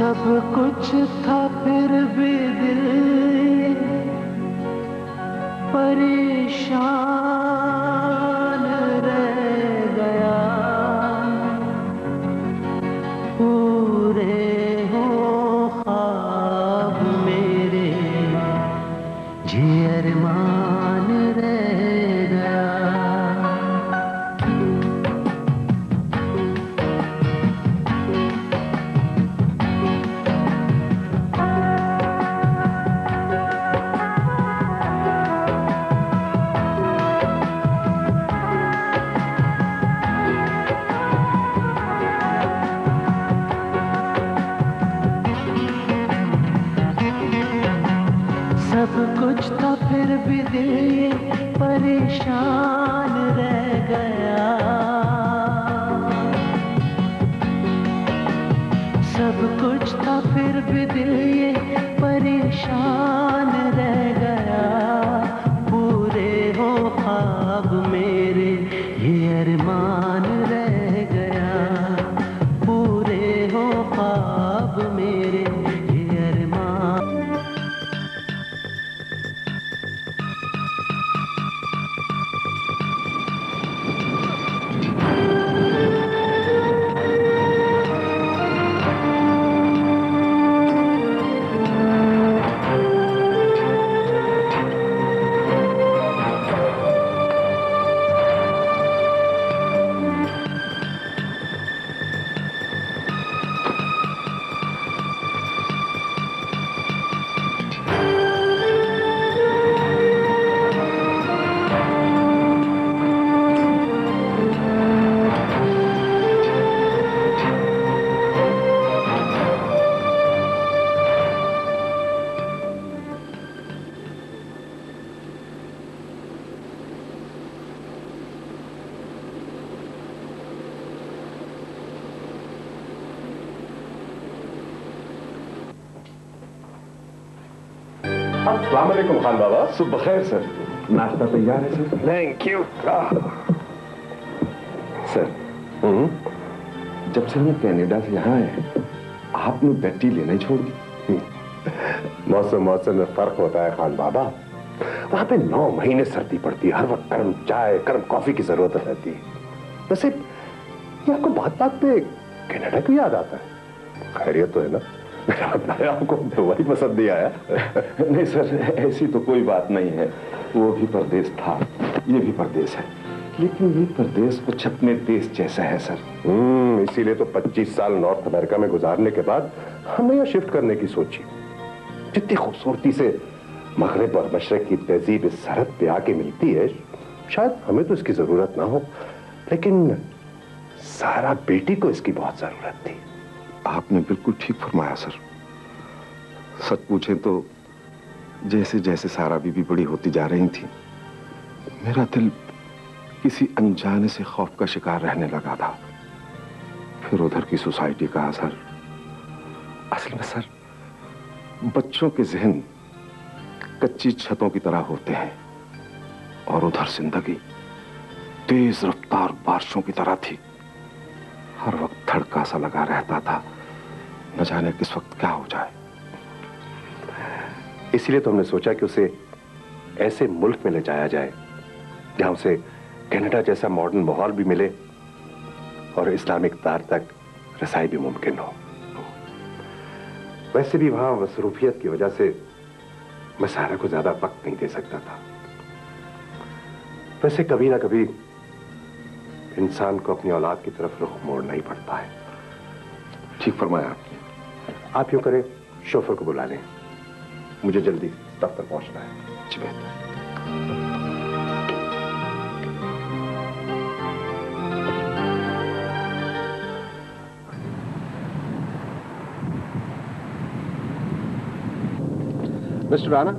सब कुछ था फिर भी दिल परेशान रह गया। पूरे हो ख्वाब मेरे, ये अरमान रह गया। सब कुछ था फिर भी दिल ये परेशान रह गया। सब कुछ था फिर भी दिल ये परेशान रह गया। पूरे हो ख्वाब मेरे, ये अरमान रह गया। पूरे हो ख्वाब मेरे, ये अरमान। अस्सलाम वालेकुम खान बाबा। सुबह खैर सर, नाश्ता तैयार है सर। Thank you. सर जब से हम कनाडा से यहाँ आए आपने बेटी लेना ही छोड़ दी। मौसम में फर्क होता है खान बाबा। वहां पे 9 महीने सर्दी पड़ती है, हर वक्त गर्म चाय गर्म कॉफी की जरूरत रहती है। वैसे ये आपको बात बात पे कनाडा क्यों याद आता है? खैरियत तो है ना? मेरा मतलब है आपको दवाई पसंद नहीं आया? नहीं सर, ऐसी तो कोई बात नहीं है। वो भी परदेश था, ये भी परदेश है, लेकिन ये परदेश कुछ अपने देश जैसा है सर। इसीलिए तो 25 साल नॉर्थ अमेरिका में गुजारने के बाद हमने यहाँ शिफ्ट करने की सोची। जितनी खूबसूरती से मगरिब और मशरक की तहजीब इस सरहद पे आके मिलती है, शायद हमें तो इसकी जरूरत ना हो, लेकिन सारा बेटी को इसकी बहुत जरूरत थी। आपने बिल्कुल ठीक फरमाया सर। सच पूछे तो जैसे जैसे सारा बीबी बड़ी होती जा रही थी, मेरा दिल किसी अनजाने से खौफ का शिकार रहने लगा था। फिर उधर की सोसाइटी का असर। असल में सर, बच्चों के जहन कच्ची छतों की तरह होते हैं और उधर जिंदगी तेज रफ्तार बारिशों की तरह थी। हर वक्त धड़का सा लगा रहता था, न जाने किस वक्त क्या हो जाए। इसीलिए तो हमने सोचा कि उसे ऐसे मुल्क में ले जाया जाए जहां उसे कनाडा जैसा मॉडर्न माहौल भी मिले और इस्लामिक तार तक रसाई भी मुमकिन हो। वैसे भी वहां मसरूफियत की वजह से मैं सारा को ज्यादा वक्त नहीं दे सकता था। वैसे कभी ना कभी इंसान को अपनी औलाद की तरफ रुख मोड़ना ही पड़ता है। ठीक फरमाया आपने। आप यूं करें, शोफर को बुला लें, मुझे जल्दी दफ्तर पहुंचना है। जी बेहतर। मिस्टर राणा,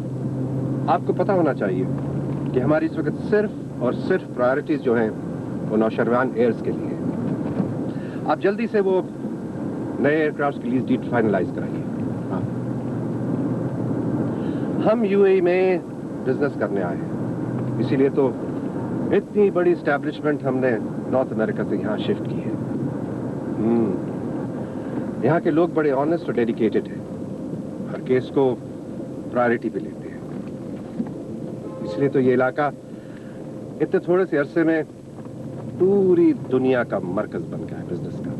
आपको पता होना चाहिए कि हमारी इस वक्त सिर्फ और सिर्फ प्रायोरिटीज जो हैं वो नौशरवान एयर्स के लिए है। आप जल्दी से वो नए एयरक्राफ्ट की लीज डीड फाइनलाइज कराइए। हाँ। हम यूएई में बिजनेस करने आए हैं, इसीलिए तो इतनी बड़ी एस्टैब्लिशमेंट हमने नॉर्थ अमेरिका से यहाँ शिफ्ट की है। यहाँ के लोग बड़े ऑनेस्ट और डेडिकेटेड हैं, हर केस को प्रायोरिटी पे लेते हैं। इसलिए तो ये इलाका इतने थोड़े से अरसे में पूरी दुनिया का मरकज बन गया है बिजनेस का।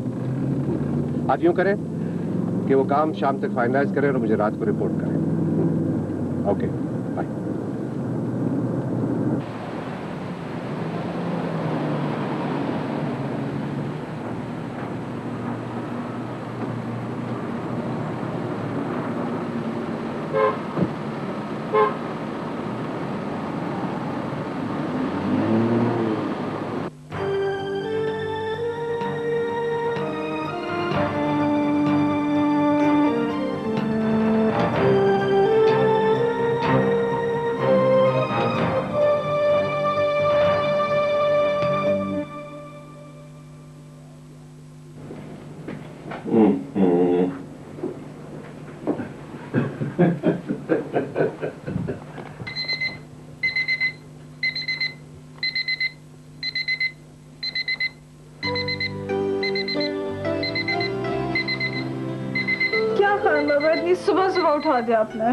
आप यूं करें कि वो काम शाम तक फाइनलाइज करें और मुझे रात को रिपोर्ट करें। Okay, bye. सुबह सुबह उठा दिया आपने।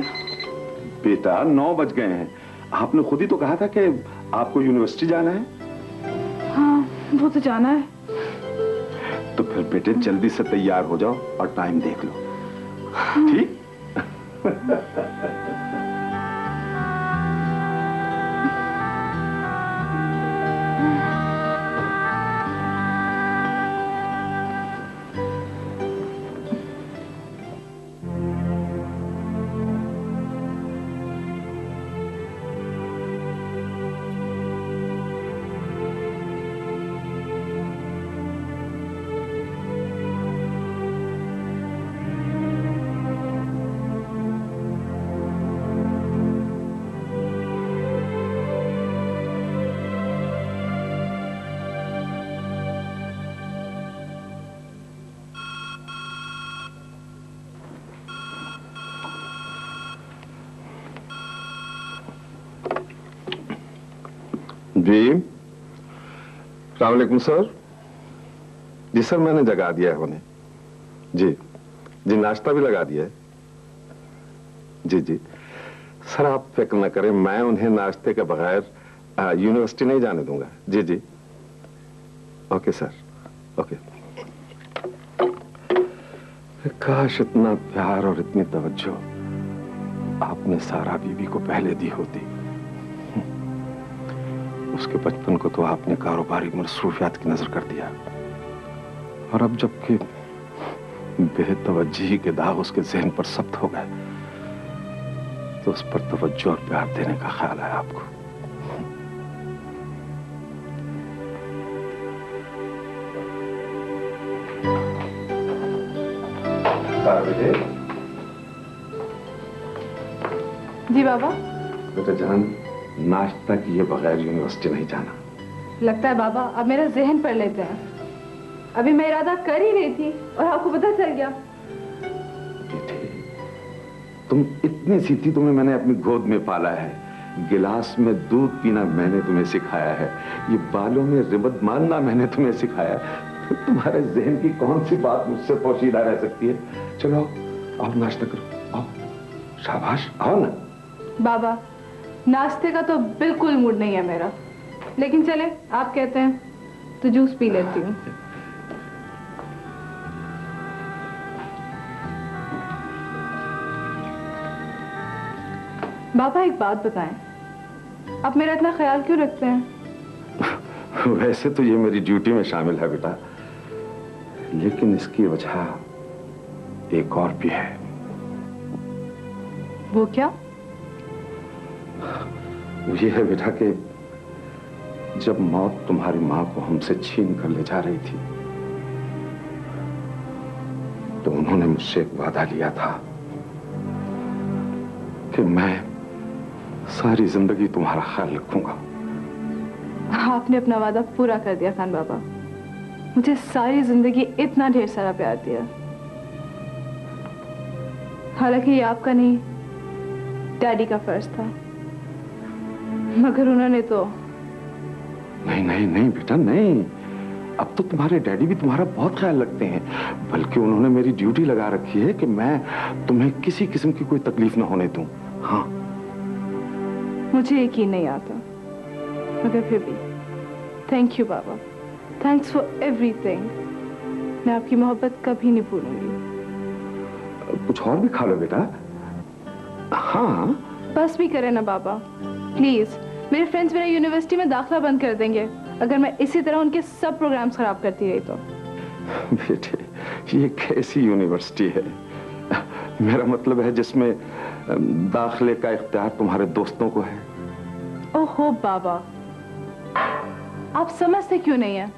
बेटा 9 बज गए हैं। आपने खुद ही तो कहा था कि आपको यूनिवर्सिटी जाना है। हाँ, वो तो जाना है। तो फिर बेटे जल्दी से तैयार हो जाओ और टाइम देख लो। ठीक? जी, अस्सलामुअलैकुम सर। जी सर, मैंने जगा दिया है उन्हें। जी जी, नाश्ता भी लगा दिया है। जी जी सर, आप फिक्र न करें, मैं उन्हें नाश्ते के बगैर यूनिवर्सिटी नहीं जाने दूंगा। जी जी, ओके सर, ओके। काश इतना प्यार और इतनी तवज्जो आपने सारा बीबी को पहले दी होती। उसके बचपन को तो आपने कारोबारी मसरूफियात की नजर कर दिया, और अब जबकि बेतवज्जी के दाग उसके ज़हन पर सख्त हो गए तो उस पर तवज्जो और प्यार देने का ख्याल है आपको। जी बाबा। बेटा जान, नाश्ता किए बगैर यूनिवर्सिटी नहीं जाना। लगता है बाबा अब मेरा जहन पढ़ लेते हैं। अभी मैं इरादा कर ही रही थी और आपको पता चल गया। बेटे, तुम इतनी सी थी, तुम्हें मैंने अपनी गोद में पाला है। गिलास में दूध पीना मैंने तुम्हें सिखाया है। ये बालों में रिबन मारना मैंने तुम्हें सिखाया है। तुम्हारे जहन की कौन सी बात मुझसे पोशीदा रह सकती है? चलो आओ नाश्ता करो, आओ। शाबाश, आओ ना। बाबा, नाश्ते का तो बिल्कुल मूड नहीं है मेरा, लेकिन चले आप कहते हैं तो जूस पी लेती हूँ। बाबा एक बात बताएं, आप मेरा इतना ख्याल क्यों रखते हैं? वैसे तो ये मेरी ड्यूटी में शामिल है बेटा, लेकिन इसकी वजह एक और भी है। वो क्या? वो ये है बेटा कि जब मौत तुम्हारी मां को हमसे छीन कर ले जा रही थी तो उन्होंने मुझसे एक वादा लिया था कि मैं सारी जिंदगी तुम्हारा ख्याल रखूंगा। आपने अपना वादा पूरा कर दिया खान बाबा। मुझे सारी जिंदगी इतना ढेर सारा प्यार दिया। हालांकि ये आपका नहीं, डैडी का फर्ज था, मगर उन्होंने तो। नहीं नहीं नहीं बेटा नहीं, अब तो तुम्हारे डैडी भी तुम्हारा बहुत ख्याल रखते हैं, बल्कि उन्होंने मेरी ड्यूटी लगा रखी है कि मैं तुम्हें किसी किस्म की कोई तकलीफ ना होने दूं। हाँ, मुझे यकीन नहीं आता, मगर फिर भी thank you Baba, thanks for everything. मैं आपकी मोहब्बत कभी नहीं भूलूंगी। कुछ और भी खा लो बेटा। हाँ, बस भी करें ना बाबा, प्लीज। मेरे फ्रेंड्स मेरा यूनिवर्सिटी में दाखिला बंद कर देंगे अगर मैं इसी तरह उनके सब प्रोग्राम्स खराब करती रही तो। बेटे, ये कैसी यूनिवर्सिटी है? मेरा मतलब है जिसमें दाखिले का इख्तियार तुम्हारे दोस्तों को है। ओहो बाबा, आप समझते क्यों नहीं है?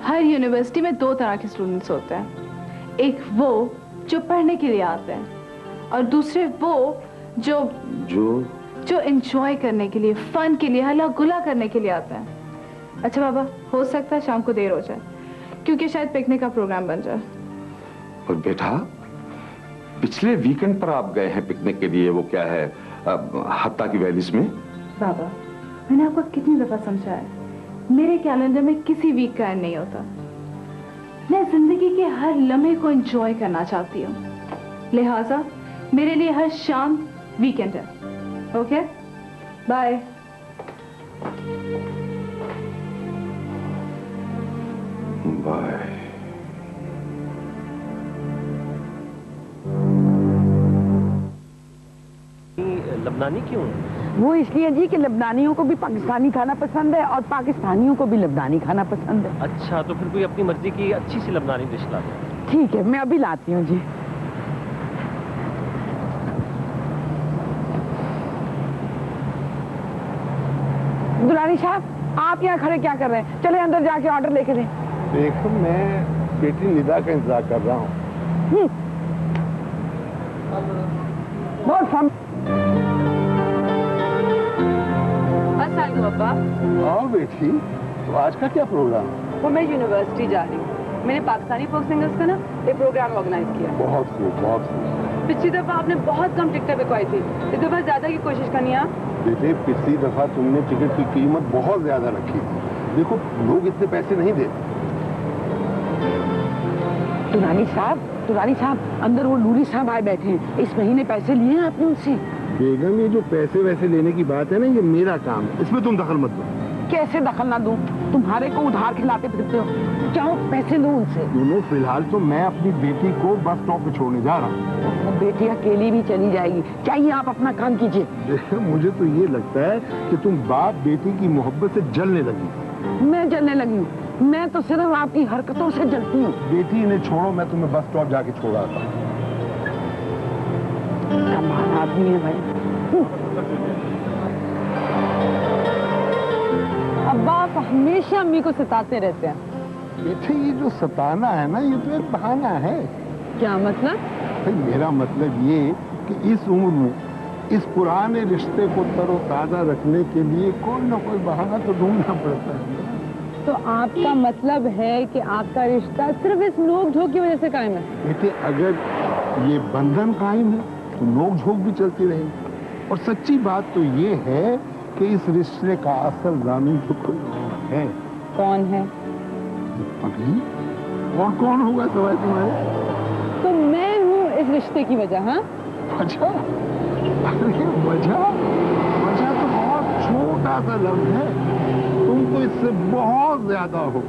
हर यूनिवर्सिटी में दो तरह के स्टूडेंट्स होते हैं, एक वो जो पढ़ने के लिए आते हैं और दूसरे वो जो एंजॉय करने के लिए, फन के लिए, हल्ला गुल्ला करने के लिए आते हैं। अच्छा बाबा, हो सकता है शाम को देर हो जाए क्योंकि शायद पिकनिक का प्रोग्राम बन जाए। और बेटा, पिछले वीकेंड पर आप गए हैं पिकनिक के लिए, वो क्या है, हत्ता की वैलीज में। बाबा, मैंने आपको कितनी दफा समझाया है, मेरे कैलेंडर में किसी वीक का एंड नहीं होता। मैं जिंदगी के हर लम्हे को एंजॉय करना चाहती हूँ, लिहाजा मेरे लिए हर शाम वीकेंड है। Okay, bye. बाय। लबनानी क्यों? वो इसलिए जी कि लबनानियों को भी पाकिस्तानी खाना पसंद है और पाकिस्तानियों को भी लबनानी खाना पसंद है। अच्छा, तो फिर कोई अपनी मर्जी की अच्छी सी लबनानी डिश ला दो। ठीक है, मैं अभी लाती हूँ जी। दुलानी साहब, आप यहाँ खड़े क्या कर रहे हैं? चले अंदर जाके ऑर्डर लेके दें। देखो, मैं बेटी निदा का इंतजार कर रहा हूँ। बहुत सम पापा। आओ बेटी, तो आज का क्या प्रोग्राम? वो मैं यूनिवर्सिटी जा रही हूँ। मैंने पाकिस्तानी फोक सिंगर्स का ना एक प्रोग्राम ऑर्गेनाइज किया। बहुत खूब, बहुत खूब। पिछली दफा आपने बहुत कम टिकटें बिकवाई थी, इस दफा ज्यादा की कोशिश करनी है आप। बेटे, पिछली दफा तुमने टिकट की कीमत बहुत ज्यादा रखी थी। देखो, लोग इतने पैसे नहीं देते। दुलानी साहब, अंदर वो नूरी साहब आए बैठे हैं। इस महीने पैसे लिए हैं आपने उनसे? बेगम, ये जो पैसे वैसे लेने की बात है ना, ये मेरा काम है, इसमें तुम दखल मत दो। कैसे दखल ना दूं? तुम्हारे को उधार खिलाते फिरते हो, चाहो पैसे लो उनसे। दोनों, फिलहाल तो मैं अपनी बेटी को बस स्टॉप पे छोड़ने जा रहा हूँ। वो बेटी अकेली भी चली जाएगी, चाहिए आप अपना काम कीजिए। मुझे तो ये लगता है कि तुम बाप बेटी की मोहब्बत से जलने लगी। मैं जलने लगी हूँ? मैं तो सिर्फ आपकी हरकतों से जलती हूँ। बेटी, इन्हें छोड़ो, मैं तुम्हें बस स्टॉप जाके छोड़ आता हूँ। कमाल आदमी है भाई। अब्बा आप हमेशा अम्मी को सताते रहते हैं। बेटे, ये जो सताना है ना, ये तो एक बहाना है। क्या मतलब? भाई, मेरा मतलब ये कि इस उम्र में इस पुराने रिश्ते को तरोताजा रखने के लिए कोई ना कोई बहाना तो ढूंढना पड़ता है। तो आपका मतलब है कि आपका रिश्ता सिर्फ इस नोक झोंक की वजह से कायम है? बेटे, अगर ये बंधन कायम है तो नोक झोंक भी चलती रहेगी। और सच्ची बात तो ये है कि इस रिश्ते का असल जामिन तो कोई और है। कौन है? अभी और कौन होगा सवाल तुम्हारे? तो मैं हूँ इस रिश्ते की वजह। हाँ, वजह? अरे वजह तो बहुत छोटा सा लफ्ज है, तुम तो इससे बहुत ज्यादा हो।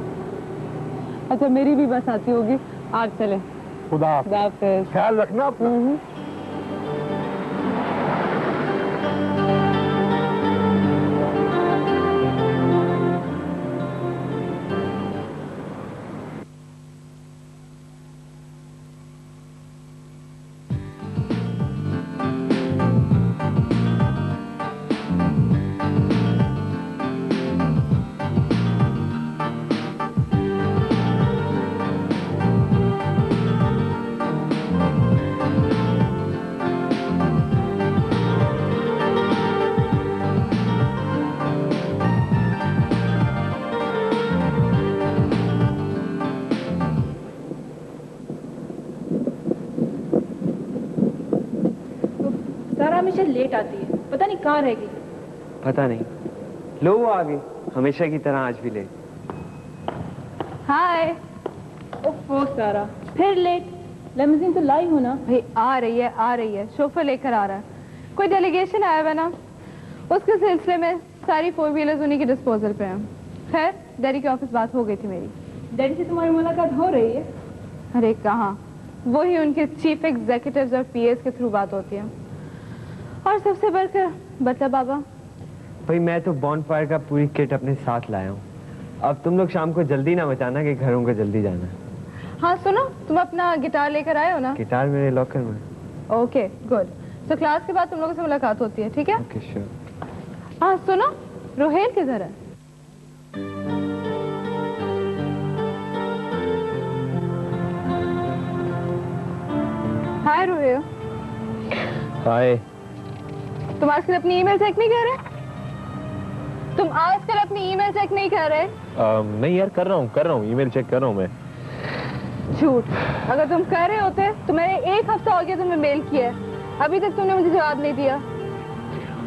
अच्छा, मेरी भी बस आती होगी, आज चले। खुदा हाफिज़। ख्याल रखना अपना। हमेशा लेट आती है, पता नहीं कहाँ रह गई। पता नहीं, लो वो आ गई, हमेशा की तरह आज भी लेट। हाय। ओफो सारा, फिर लेट। लेमोजिन तो लाई हो ना? भाई आ रही है, शोफर लेकर आ रहा है। कोई डेलीगेशन आया हुआ ना, उसके सिलसिले में सारी 4 व्हीलर्स उन्हीं के डिस्पोजल पे हैं। खैर, डैडी के ऑफिस बात हो गई थी मेरी। डैडी से तुम्हारी मुलाकात हो रही है? अरे कहाँ, वही उनके चीफ एग्जीक्यूटिव्स और पीएस के थ्रू बात होती है। और सबसे बढ़कर बता बाबा। भाई मैं तो बॉनफायर का पूरी किट अपने साथ लाया हूँ। अब तुम लोग शाम को जल्दी ना बचाना कि घरों को जल्दी जाना है। हाँ सुनो, तुम अपना गिटार लेकर आए हो ना? गिटार मेरे लॉकर में। Okay good. तो क्लास के बाद तुम लोगों से मुलाकात होती है, ठीक है? Okay sure. हाँ सुनो, रोहेल किधर है? हाय रोहेल। हाय। तुम आजकल अपनी ईमेल चेक नहीं कर रहे? तुम आजकल अपनी ईमेल चेक नहीं कर रहे? नहीं यार, कर रहा हूँ, ईमेल चेक कर रहा हूँ मैं। झूठ। अगर तुम कर रहे होते तो मैंने 1 हफ्ता हो गया तुम्हें मेल किया है, अभी तक तुमने मुझे जवाब नहीं दिया।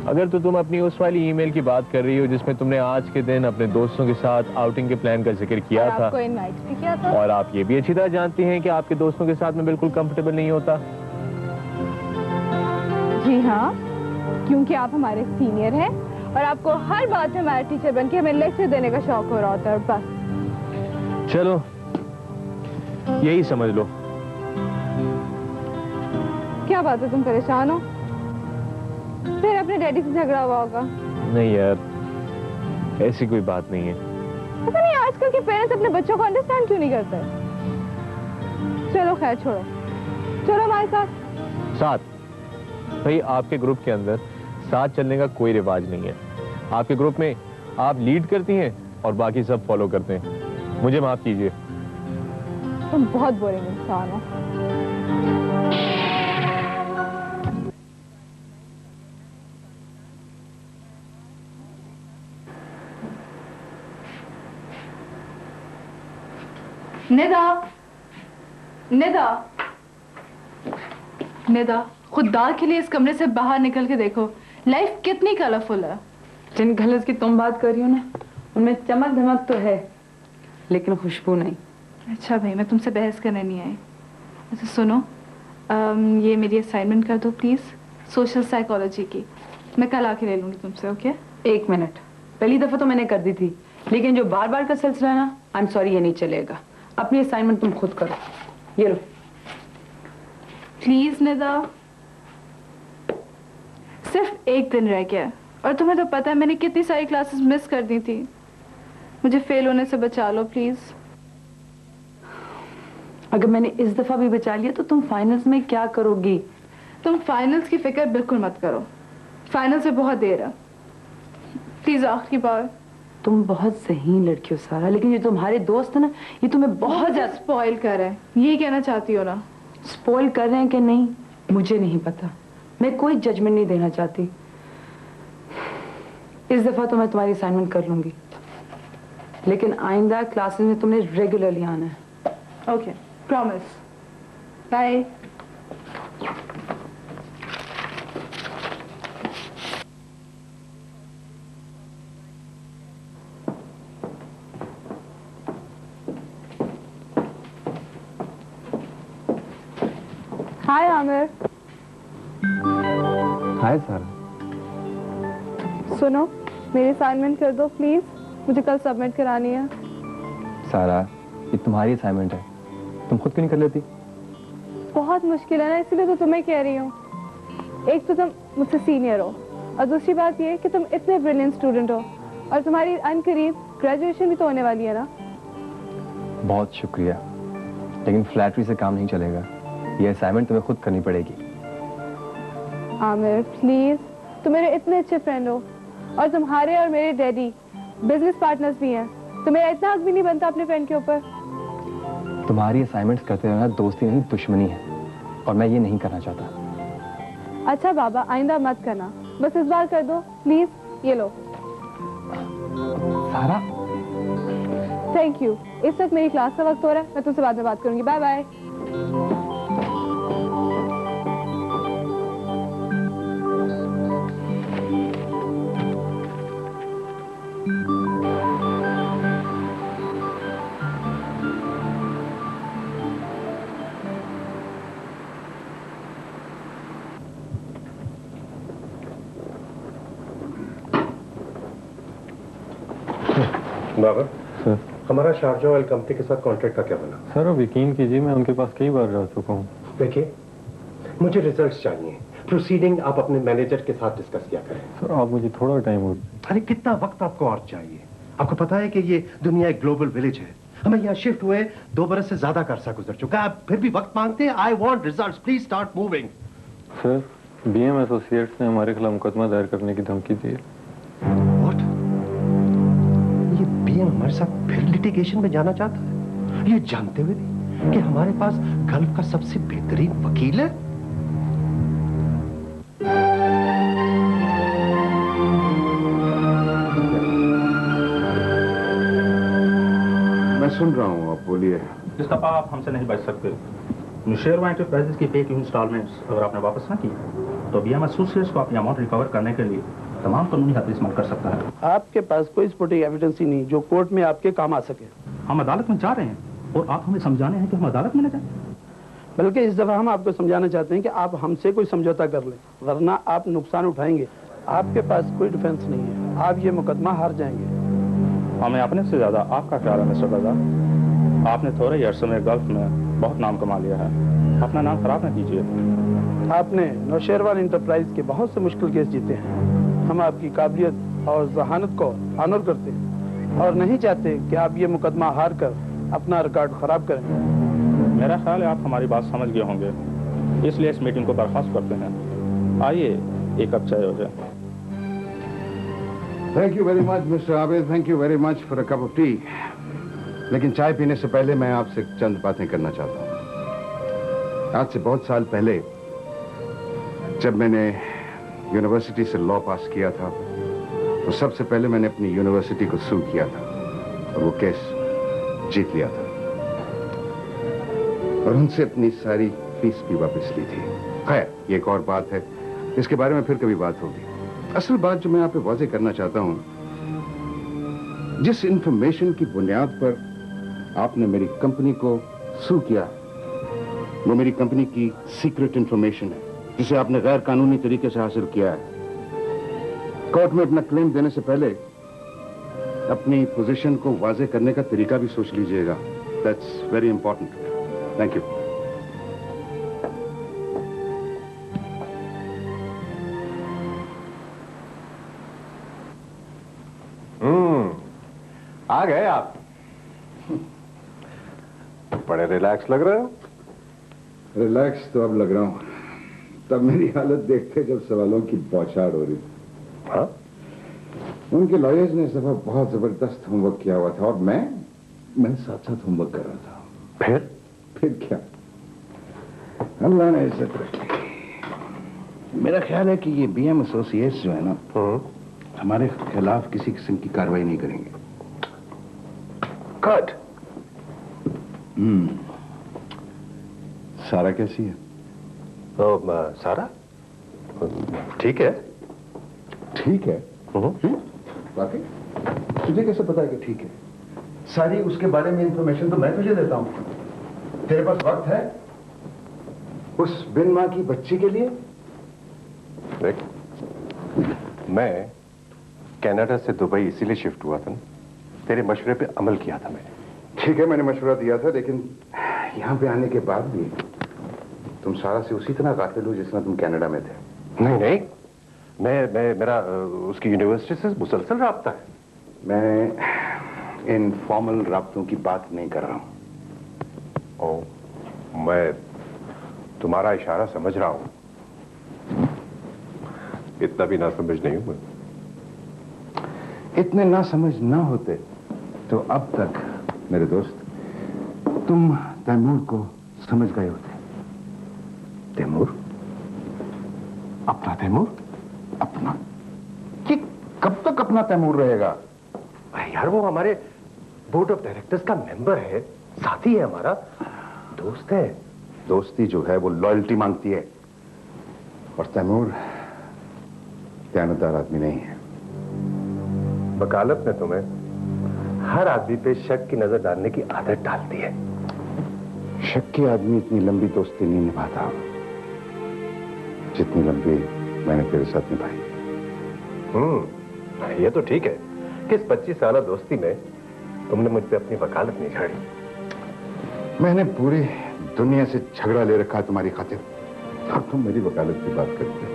अगर तो तुम अपनी उस वाली ईमेल की बात कर रही हो जिसमें तुमने आज के दिन अपने दोस्तों के साथ आउटिंग के प्लान का जिक्र किया था, आपको इनवाइट भी किया था। और आप ये भी अच्छी तरह जानती हैं कि आपके दोस्तों के साथ में बिल्कुल कंफर्टेबल नहीं होता। जी हाँ, क्योंकि आप हमारे सीनियर हैं और आपको हर बात में हमारे टीचर बन के हमें लेक्चर देने का शौक हो रहा होता है। बस चलो यही समझ लो। क्या बात है, तुम परेशान हो? फिर अपने डैडी से झगड़ा हुआ होगा। नहीं यार, ऐसी कोई बात नहीं है। पता नहीं आजकल के पेरेंट्स अपने बच्चों को अंडरस्टैंड क्यों नहीं करते। चलो खैर छोड़ो, चलो हमारे साथ। भाई आपके ग्रुप के अंदर साथ चलने का कोई रिवाज नहीं है। आपके ग्रुप में आप लीड करती हैं और बाकी सब फॉलो करते हैं। मुझे माफ कीजिए। तुम बहुत बोरिंग इंसान हो। निदा, खुदा के लिए इस कमरे से बाहर निकल के देखो, लाइफ कितनी कलरफुल है। जिन कलर्स की तुम बात कर रही हो ना, उनमें चमक धमक तो है, लेकिन खुशबू नहीं। अच्छा भाई, मैं तुमसे बहस करने नहीं आई। अच्छा सुनो, ये मेरी असाइनमेंट कर दो प्लीज, सोशल साइकोलॉजी की। मैं कल आके ले लूंगी तुमसे। ओके? 1 मिनट, पहली दफा तो मैंने कर दी थी, लेकिन जो बार बार का सिलसिला है ना, आई एम सॉरी, ये नहीं चलेगा। अपनी असाइनमेंट तुम खुद करो। ये लो। प्लीज निदा, सिर्फ 1 दिन रह गया और तुम्हें तो पता है मैंने कितनी सारी क्लासेस मिस कर दी थी। मुझे फेल होने से बचा लो प्लीज। अगर मैंने इस दफा भी बचा लिया तो तुम फाइनल्स में क्या करोगी? तुम फाइनल्स की फिक्र बिल्कुल मत करो, फाइनल से बहुत देर है। प्लीज आखिरी बार। तुम बहुत ज़हीन लड़की हो सारा, लेकिन ये तुम्हारे दोस्त है ना, ये तुम्हें बहुत ज्यादा स्पॉइल कर रहे हैं, ये कहना चाहती हो ना? स्पॉइल कर रहे हैं कि नहीं मुझे नहीं पता, मैं कोई जजमेंट नहीं देना चाहती। इस दफा तो मैं तुम्हारी असाइनमेंट कर लूंगी, लेकिन आइंदा क्लासेस में तुमने रेगुलरली आना है। Okay, promise. बाय। हाय आमिर। हाय सारा। सुनो, मेरी असाइनमेंट कर दो प्लीज, मुझे कल सबमिट करानी है। सारा, ये तुम्हारी असाइनमेंट है, तुम खुद क्यों नहीं कर लेती? बहुत मुश्किल है ना, इसलिए तो तुम्हें कह रही हूँ। एक तो तुम मुझसे सीनियर हो और दूसरी बात ये कि तुम इतने ब्रिलियंट स्टूडेंट हो और तुम्हारी अनकरीब ग्रेजुएशन भी तो होने वाली है ना। बहुत शुक्रिया, लेकिन फ्लैटरी से काम नहीं चलेगा, ये असाइनमेंट तुम्हें खुद करनी पड़ेगी। आमिर प्लीज, तुम मेरे इतने अच्छे फ्रेंड हो और तुम्हारे और मेरे डैडी बिजनेस पार्टनर्स भी हैं, तो मेरा इतना हक भी नहीं बनता अपने फ्रेंड के ऊपर। तुम्हारी असाइनमेंट्स करते रहना दोस्ती नहीं दुश्मनी है, और मैं ये नहीं करना चाहता। अच्छा बाबा, आइंदा मत करना, बस इस बार कर दो प्लीज। ये लो। सारा, थैंक यू। इस वक्त मेरी क्लास का वक्त हो रहा है, मैं तुमसे बाद में बात करूंगी। Bye bye. बाबा सर हमारा शारजा ऑयल कंपनी के साथ कॉन्ट्रैक्ट का क्या बना? सर अब यकीन कीजिए मैं उनके पास कई बार रह चुका हूँ। देखिए मुझे रिजल्ट्स चाहिए। प्रोसीडिंग आप अपने मैनेजर के साथ डिस्कस किया करें। सर आप मुझे थोड़ा टाइम और अरे कितना वक्त आपको और चाहिए? आपको पता है कि ये दुनिया एक ग्लोबल विलेज है। हमें यहाँ शिफ्ट हुए 2 बरस से ज्यादा का अरसा गुजर चुका है। आप फिर भी वक्त मांगते हैं? I want results, please start moving. Sir BM associates ने हमारे खिलाफ मुकदमा दायर करने की धमकी दी है। व्हाट? ये बीएम हमारे साथ फिर लिटिगेशन में जाना चाहता है, ये जानते हुए भी कि हमारे पास गल्फ का सबसे बेहतरीन वकील है। मैं सुन रहा हूँ, आप बोलिए। इस दफा आप हमसे नहीं बच सकते। शेरवा एंटरप्राइजेस की पे की इंस्टॉलमेंट्स अगर आपने वापस ना की तो बीएम एसोसिएट्स को अपनी अमाउंट रिकवर करने के लिए तमाम कानूनी हद इस्तेमाल कर सकता है। आपके पास कोई सपोर्टिंग एविडेंस ही नहीं जो कोर्ट में आपके काम आ सके। हम अदालत में जा रहे हैं और आप हमें समझाने हैं कि हम अदालत में न जाएं। बल्कि इस दफा हम आपको समझाना चाहते हैं कि आप हमसे कोई समझौता कर लें, वरना आप नुकसान उठाएंगे। आपके पास कोई डिफेंस नहीं है, आप ये मुकदमा हार जाएंगे। हमें अपने से ज्यादा आपका ख्याल है मिस्टर रजा। आपने थोड़े ही अरसे में गल्फ में बहुत नाम कमा लिया है, अपना नाम खराब न कीजिए। आपने नौशेरवान इंटरप्राइज के बहुत से मुश्किल केस जीते हैं। हम आपकी काबिलियत और जहानत को ऑनर करते हैं और नहीं चाहते कि आप ये मुकदमा हार कर अपना रिकॉर्ड खराब करें। मेरा ख्याल है आप हमारी बात समझ गए होंगे, इसलिए इस मीटिंग को बर्खास्त करते हैं। आइए एक कप चाय हो जाए। Thank you very much mister Abid, thank you very much for a cup of T. लेकिन चाय पीने से पहले मैं आपसे चंद बातें करना चाहता हूँ। आज से बहुत साल पहले जब मैंने यूनिवर्सिटी से लॉ पास किया था तो सबसे पहले मैंने अपनी यूनिवर्सिटी को सू किया था और वो केस जीत लिया था और उनसे अपनी सारी फीस भी वापस ली थी। खैर ये एक और बात है, इसके बारे में फिर कभी बात होगी। असल बात जो मैं आप पे वाज़ेह करना चाहता हूं, जिस इंफॉर्मेशन की बुनियाद पर आपने मेरी कंपनी को सू किया वो मेरी कंपनी की सीक्रेट इंफॉर्मेशन है जिसे आपने गैर कानूनी तरीके से हासिल किया है। कोर्ट में अपना क्लेम देने से पहले अपनी पोजीशन को वाज़ेह करने का तरीका भी सोच लीजिएगा। That's very important. Thank you. आ गए आप। बड़े रिलैक्स लग रहे हो। रिलैक्स तो अब लग रहा हूं, तब मेरी हालत देखते जब सवालों की बौछार हो रही थी। हाँ? उनके लॉयर्स ने इस दफा बहुत जबरदस्त होमवर्क किया हुआ था और मैं साथ साथ होमवर्क कर रहा था। फिर क्या, अल्लाह ने इज्जत रखी। मेरा ख्याल है कि ये बीएम एसोसिएट्स जो है ना, हमारे खिलाफ किसी किस्म की कार्रवाई नहीं करेंगे। कट। सारा कैसी है? सारा ठीक है। ठीक है? वाकई? तुझे कैसे पता है कि ठीक है? सारी उसके बारे में इंफॉर्मेशन तो मैं तुझे देता हूं। तेरे पास वक्त है उस बिन मां की बच्ची के लिए? देख, मैं कनाडा से दुबई इसीलिए शिफ्ट हुआ था ना, तेरे मशवरे पे अमल किया था मैंने। ठीक है, मैंने मशवरा दिया था, लेकिन यहां पे आने के बाद भी तुम सारा से उसी तरह गाफिल हो जिस तरह तुम कनाडा में थे। नहीं, मेरा उसकी यूनिवर्सिटी से मुसलसल राब्ता है। मैं इन फॉर्मल राब्तों की बात नहीं कर रहा हूं। मैं तुम्हारा इशारा समझ रहा हूं। इतना भी ना समझ नहीं हूं मैं। इतने ना समझ ना होते तो अब तक मेरे दोस्त तुम तैमूर को समझ गए होते। तैमूर? अपना तैमूर? अपना? कि कब तक अपना तैमूर रहेगा? यार वो हमारे बोर्ड ऑफ डायरेक्टर्स का मेंबर है, साथी है हमारा, दोस्त है। दोस्ती जो है वो लॉयल्टी मांगती है और तैमूर खयानतदार आदमी नहीं है। वकालत ने तुम्हें हर आदमी पे शक की नजर डालने की आदत डाल दी है। शक के आदमी इतनी लंबी दोस्ती नहीं निभाता जितनी लंबी मैंने तेरे साथ निभाई। ये तो ठीक है कि इस 25 साल दोस्ती में तुमने मुझ पे अपनी वकालत नहीं झाड़ी। मैंने पूरी दुनिया से झगड़ा ले रखा है तुम्हारी खातिर। अब तुम मेरी वकालत की बात करते हो।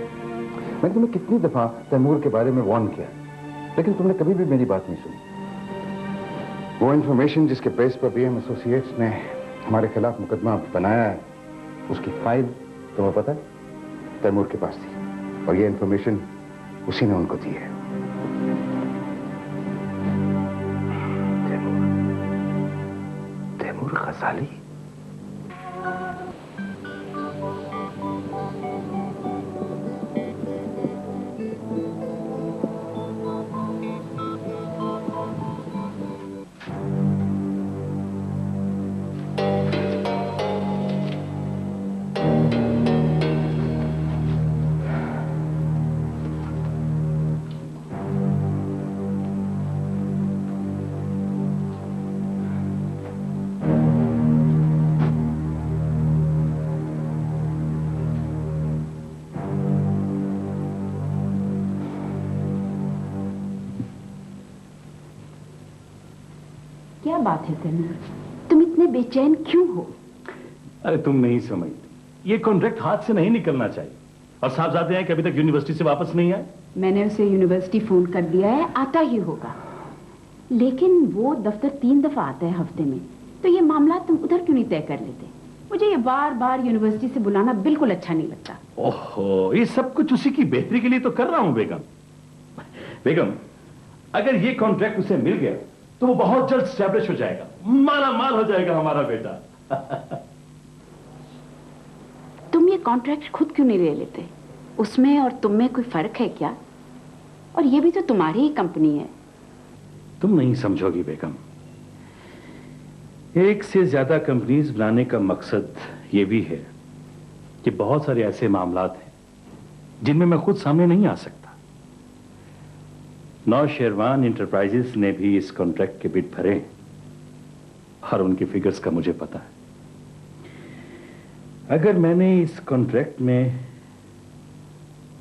मैंने तुम्हें कितनी दफा तैमूर के बारे में वार्न किया, लेकिन तुमने कभी भी मेरी बात नहीं सुनी। वो इंफॉर्मेशन जिसके बेस पर बीएम एसोसिएट्स ने हमारे खिलाफ मुकदमा बनाया है, उसकी फाइल तुम्हें पता है तैमूर के पास थी, और ये इंफॉर्मेशन उसी ने उनको दी है। तैमूर गजाली? क्या बात है तैमूर, तुम इतने बेचैन क्यों हो? अरे तुम नहीं समझती, ये कॉन्ट्रैक्ट हाथ से नहीं निकलना चाहिए। और साहबजादे हैं कि अभी तक यूनिवर्सिटी से वापस नहीं आए। मैंने उसे यूनिवर्सिटी फोन कर दिया है, आता ही होगा। लेकिन वो दफ्तर 3 दफा आता है हफ्ते में, तो ये मामला तुम उधर क्यों नहीं तय कर लेते? मुझे ये बार बार यूनिवर्सिटी से बुलाना बिल्कुल अच्छा नहीं लगता। ओहो, ये सब कुछ उसी की बेहतरी के लिए तो कर रहा हूं बेगम। बेगम, अगर ये कॉन्ट्रैक्ट उसे मिल गया तो वो बहुत जल्द स्टैब्लिश हो जाएगा, माला माल हो जाएगा हमारा बेटा। तुम ये कॉन्ट्रैक्ट खुद क्यों नहीं ले लेते? उसमें और तुम में कोई फर्क है क्या? और ये भी तो तुम्हारी ही कंपनी है। तुम नहीं समझोगी बेगम, एक से ज्यादा कंपनीज बनाने का मकसद ये भी है कि बहुत सारे ऐसे मामलात हैं जिनमें मैं खुद सामने नहीं आ सकता। नौशेरवान इंटरप्राइजेस ने भी इस कॉन्ट्रैक्ट के बिड भरे और उनकी फिगर्स का मुझे पता है। अगर मैंने इस कॉन्ट्रैक्ट में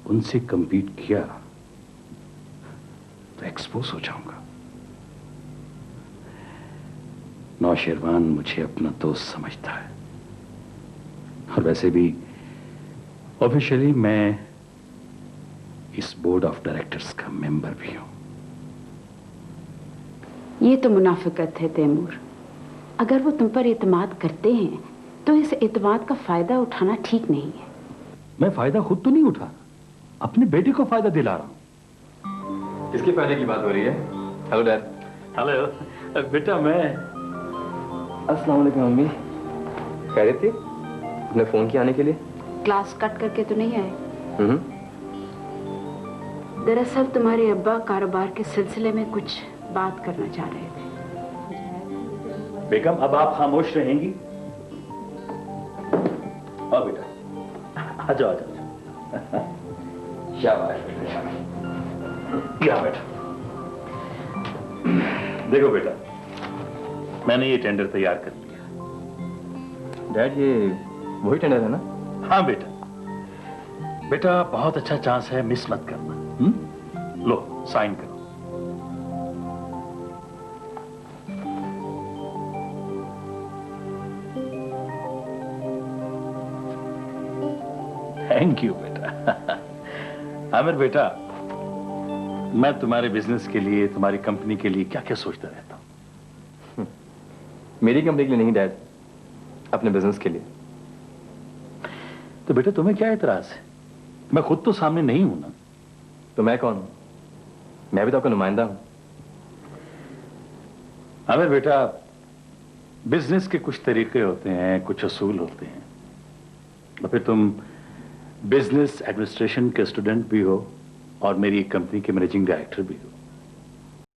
उनसे कम्पीट किया तो एक्सपोज हो जाऊंगा। नौशेरवान मुझे अपना दोस्त समझता है, और वैसे भी ऑफिशियली मैं इस बोर्ड ऑफ डायरेक्टर्स का मेंबर भी हूं। ये तो मुनाफिकत है तैमूर। अगर वो तुम पर एतमाद करते हैं तो इस एतमाद का फायदा उठाना ठीक नहीं है। मैं फायदा खुद तो नहीं उठा, अपने बेटे को फायदा दिला रहा हूं। किसके फायदे की बात हो रही है? Hello dad. हेलो बेटा, मैं अस्सलाम वालेकुम मम्मी। कह रही थी अपने फोन किए आने के लिए? क्लास कट करके तो नहीं आए? दरअसल तुम्हारे अब्बा कारोबार के सिलसिले में कुछ बात करना चाह रहे थे। बेगम, अब आप खामोश रहेंगी? आओ बेटा, आ जाओ आ जाओ। शाबाश बेटा, यहाँ बैठो। देखो बेटा, मैंने ये टेंडर तैयार कर लिया। डैड, ये वही टेंडर है ना? हाँ बेटा, बेटा बहुत अच्छा चांस है, मिस मत करना। लो साइन करो। थैंक यू बेटा। आमिर बेटा, मैं तुम्हारे बिजनेस के लिए, तुम्हारी कंपनी के लिए क्या क्या सोचता रहता हूं। मेरी कंपनी के लिए नहीं डैड, अपने बिजनेस के लिए। तो बेटा तुम्हें क्या एतराज है? मैं खुद तो सामने नहीं हूं ना। तो मैं कौन हूं? मैं भी तो आपका नुमाइंदा हूं। आमिर बेटा, बिजनेस के कुछ तरीके होते हैं, कुछ असूल होते हैं। और फिर तुम बिजनेस एडमिनिस्ट्रेशन के स्टूडेंट भी हो और मेरी कंपनी के मैनेजिंग डायरेक्टर भी हो।